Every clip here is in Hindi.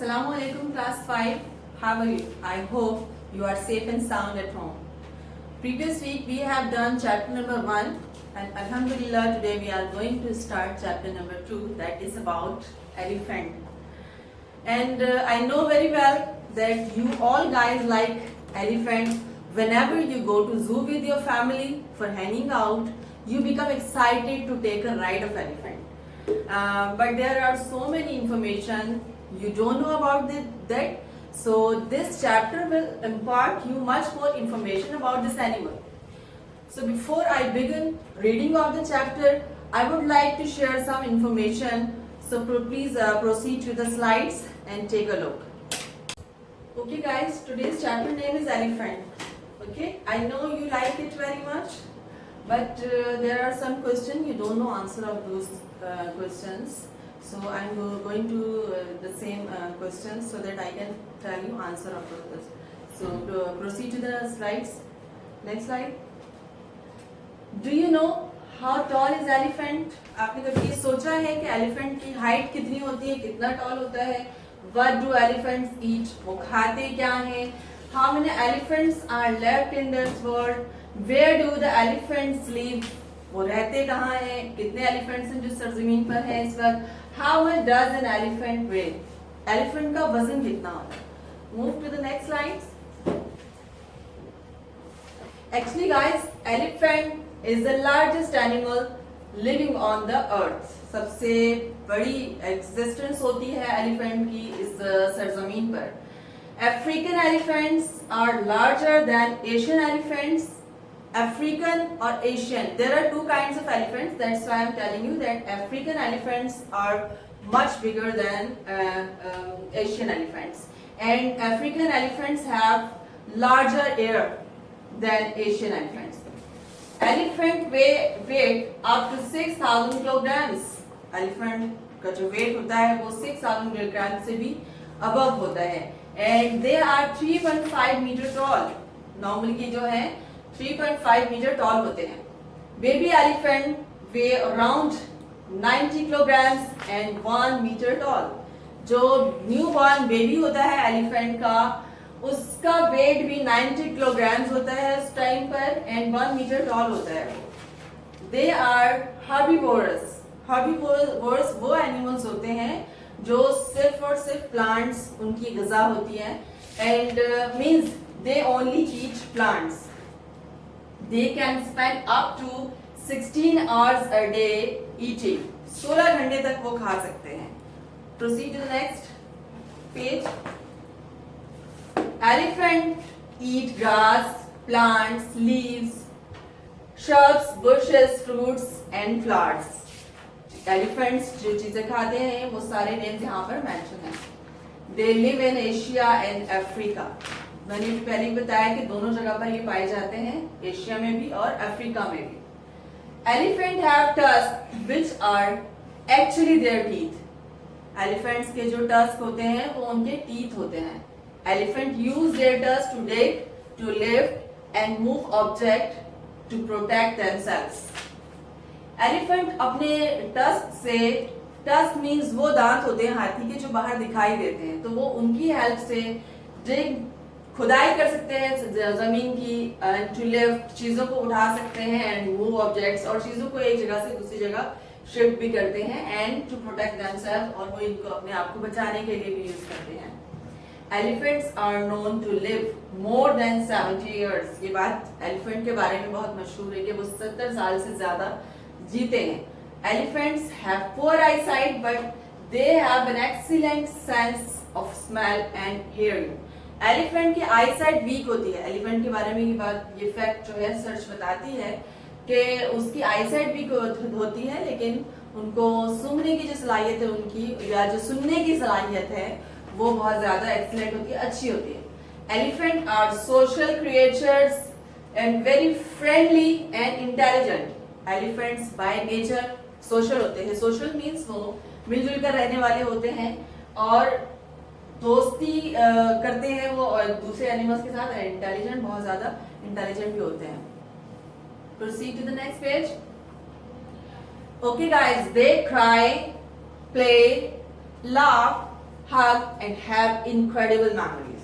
Assalamu alaikum class 5. How are you? I hope you are safe and sound at home. Previous week we have done chapter number 1 and Alhamdulillah today we are going to start chapter number 2, that is about elephant. And I know very well that you all guys like elephant. Whenever you go to zoo with your family for hanging out, you become excited to take a ride of elephant. But there are so many information you don't know about that. So this chapter will impart you much more information about this animal. So before I begin reading of the chapter, I would like to share some information. So please proceed to the slides and take a look. Okay guys, today's chapter name is elephant. Okay, I know you like it very much, but there are some questions you don't know answer of those questions. So I'm going to the same questions so that I can tell you answer of those. So proceed to the slides. Next slide. Do you know how tall is elephant? आपने कभी ये सोचा है कि elephant की height कितनी होती है, कितना tall होता है? What do elephants eat? वो खाते क्या हैं? How many elephants are left in this world? Where do the elephants live? वो रहते कहाँ हैं? कितने elephants हैं जो सरजमीन पर हैं इस वक्त? How much does an elephant weigh? Elephant का वजन कितना होता है? Move to the next slides. Actually, guys, elephant is the largest animal living on the earth. सबसे बड़ी existence होती है elephant की इस सरजमीन पर. African elephants are larger than Asian elephants. African or Asian, there are two kinds of elephants. That's why I'm telling you that African elephants are much bigger than Asian elephants. And African elephants have larger ear than Asian elephants. Elephant weight up to 6,000 kilograms. Elephant का जो weight होता है वो 6,000 kilograms से भी above होता है. And they are 3.5 meter tall. Normally की जो है 3.5 meter tall होते हैं. Baby elephant weigh around 90 kilograms and 1 meter tall. जो newborn baby होता है elephant का उसका weight भी 90 kilograms होता है उस टाइम पर and 1 meter tall होता है. They are herbivorous. Herbivores वो animals होते हैं जो सिर्फ और सिर्फ plants उनकी ग़िज़ा होती है and means they only eat plants. They can spend up to 16 hours a day eating. 16 घंटे तक वो खा सकते हैं. Proceed to the next page. Elephant eat grass, plants, leaves, shrubs, bushes, fruits and flowers. Elephants जो चीजें खाते हैं वो सारे names यहाँ पर mention हैं. They live in Asia and Africa. मैंने पहले ही बताया कि दोनों जगह पर ये पाए जाते हैं, एशिया में भी और अफ्रीका में भी. Elephant have tusks which are actually their teeth. Elephants के जो tusk होते हैं वो उनके teeth होते हैं. Elephant use their tusks to dig, to lift and move object to protect themselves. Elephant अपने tusk से, tusk means वो दांत होते हैं हाथी के जो बाहर दिखाई देते हैं, तो वो उनकी हेल्प से dig खुदाई कर सकते हैं जमीन की, टू लिफ्ट चीजों को उठा सकते हैं एंड मूव ऑब्जेक्ट्स और चीजों को एक जगह से दूसरी जगह शिफ्ट भी करते हैं एंड टू प्रोटेक्ट देमसेल्फ और वो इनको अपने आप को बचाने के लिए भी यूज करते हैं. Elephants are known to live more than 70 years. ये बात एलिफेंट के बारे में बहुत मशहूर है कि वो 70 साल से ज्यादा जीते हैं. Elephants have poor eyesight but they have an excellent sense of smell and hearing. Elephant की आईसाइट वीक होती है. एलिफेंट के बारे में ये फैक्ट जो है सर्च बताती है कि उसकी आईसाइट वीक होती है लेकिन उनको सूंघने की जो सलाहियत है उनकी या जो सुनने की सलाहियत है वो बहुत ज्यादा एक्सीलेंट होती है, अच्छी होती है. Elephant are social creatures and very friendly and intelligent. Elephants by nature social होते हैं. सोशल मीन्स वो मिलजुल कर रहने वाले होते हैं और दोस्ती करते हैं वो दूसरे एनिमल्स के साथ. इंटेलिजेंट, बहुत ज्यादा इंटेलिजेंट भी होते हैं. Proceed to the next page. Okay guys, they cry, play, laugh hug and have incredible memories.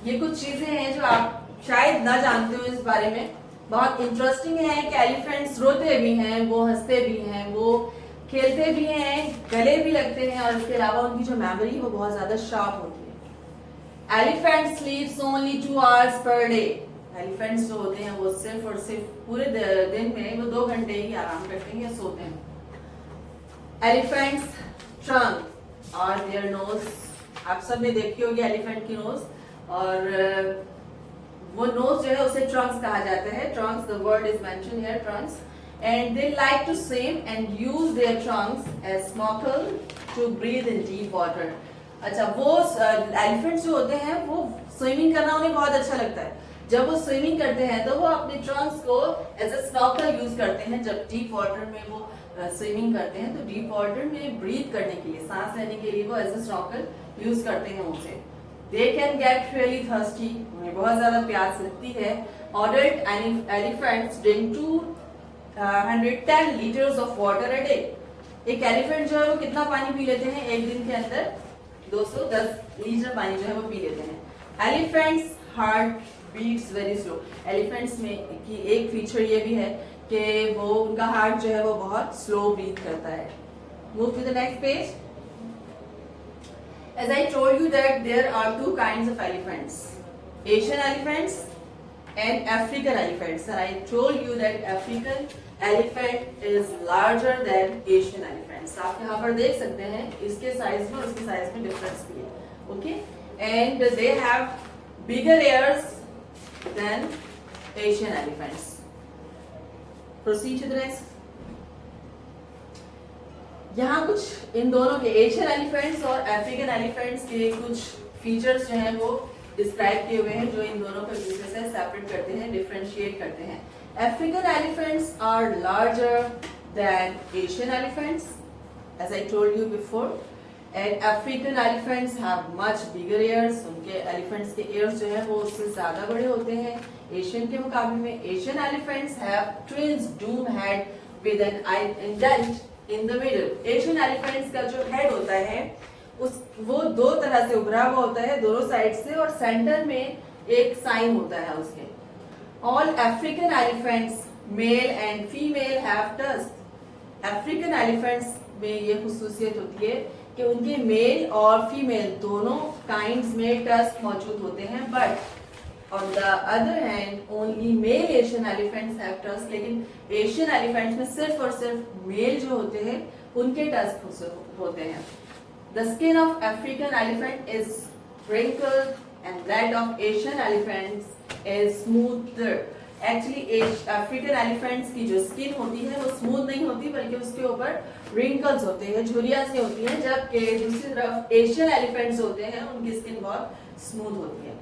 ये कुछ चीजें हैं जो आप शायद ना जानते हो इस बारे में. बहुत इंटरेस्टिंग है कि एलिफेंट्स रोते भी हैं, वो हंसते भी हैं, वो खेलते भी हैं, गले भी लगते हैं, और इसके अलावा उनकी जो मेमोरी वो बहुत ज्यादा शार्प होती है. Elephant स्लीप्स only 2 hours per day. Elephants जो होते हैं वो सिर्फ और सिर्फ पूरे दिन में वो 2 घंटे ही आराम करते हैं या सोते हैं. एलिफेंट्स ट्रंक और देयर नोज, आप सब ने देखी होगी एलिफेंट की नोज, और वो नोज जो है उसे ट्रंक्स कहा जाता है. Trunks, the word is mention here, trunks. And they like to swim and use their trunks as snorkel to breathe in deep water. अच्छा, वो एलिफेंट्स जो होते हैं वो स्विमिंग करना उन्हें बहुत अच्छा लगता है. जब वो स्विमिंग करते हैं तो वो अपने ट्रंक्स को एज अ स्नॉर्कल यूज करते हैं. जब डीप वाटर में वो स्विमिंग करते हैं तो डीप वाटर में ब्रीथ करने के लिए, सांस लेने के लिए वो एज अ स्नॉर्कल यूज करते हैं उसे. They can get really thirsty, उन्हें बहुत ज्यादा प्यास लगती है. Adult elephants drink 210 liters of water a day. एक एलिफेंट जो है वो कितना पानी पी लेते हैं एक दिन के अंदर? 210 लीटर पानी जो है वो पी लेते हैं. Elephants heart beats very slow. Elephants में की एक फीचर ये भी है कि वो उनका हार्ट जो है वो बहुत स्लो बीट करता है. Move to the next page. As I told you that there are 2 kinds of elephants, Asian elephants and African elephants. And I told you that African elephant is larger than Asian elephants. आप यहाँ पर देख सकते हैं इसके साइज में और इसके साइज में डिफरेंस भी है. Okay, and they have bigger ears than Asian elephants. Proceed to the next. यहाँ कुछ इन दोनों के एशियन एलिफेंट्स और अफ्रीकन एलिफेंट्स के कुछ फीचर्स जो हैं वो डिस्क्राइब किए हुए हैं जो इन दोनों को दूसरे से सेपरेट करते हैं, डिफरेंशिएट करते हैं. African elephants are larger than Asian elephants as I told you before. And African elephants have much bigger ears. उनके एलिफेंट्स के ईयर्स जो है वो उससे ज्यादा बड़े होते हैं एशियन के मुकाबले में. Asian elephants have twins doom head with an indent in the middle. Asian elephants का जो हेड होता है वो 2 तरह से उभरा हुआ होता है दोनों साइड से, और सेंटर में एक साइन होता है उसके. All African elephants male and female have tusk. African elephants में ये खुसूसियत होती है कि उनके मेल और फीमेल दोनों काइंड्स में टस्क मौजूद होते हैं. But On the other hand, only male Asian elephants have tusks. लेकिन एशियन एलिफेंट्स में सिर्फ और सिर्फ मेल जो होते हैं उनके टस्क होते हैं. The skin of African elephant is wrinkled and that of Asian elephants is smoother. Actually, African elephants की जो स्किन होती है वो स्मूथ नहीं होती बल्कि उसके ऊपर wrinkles होते हैं, झुर्रियां सी होती हैं, जबकि दूसरी तरफ एशियन एलिफेंट्स होते हैं उनकी स्किन बहुत स्मूथ होती है.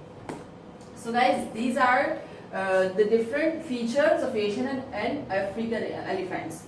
So guys, these are the different features of Asian and African elephants.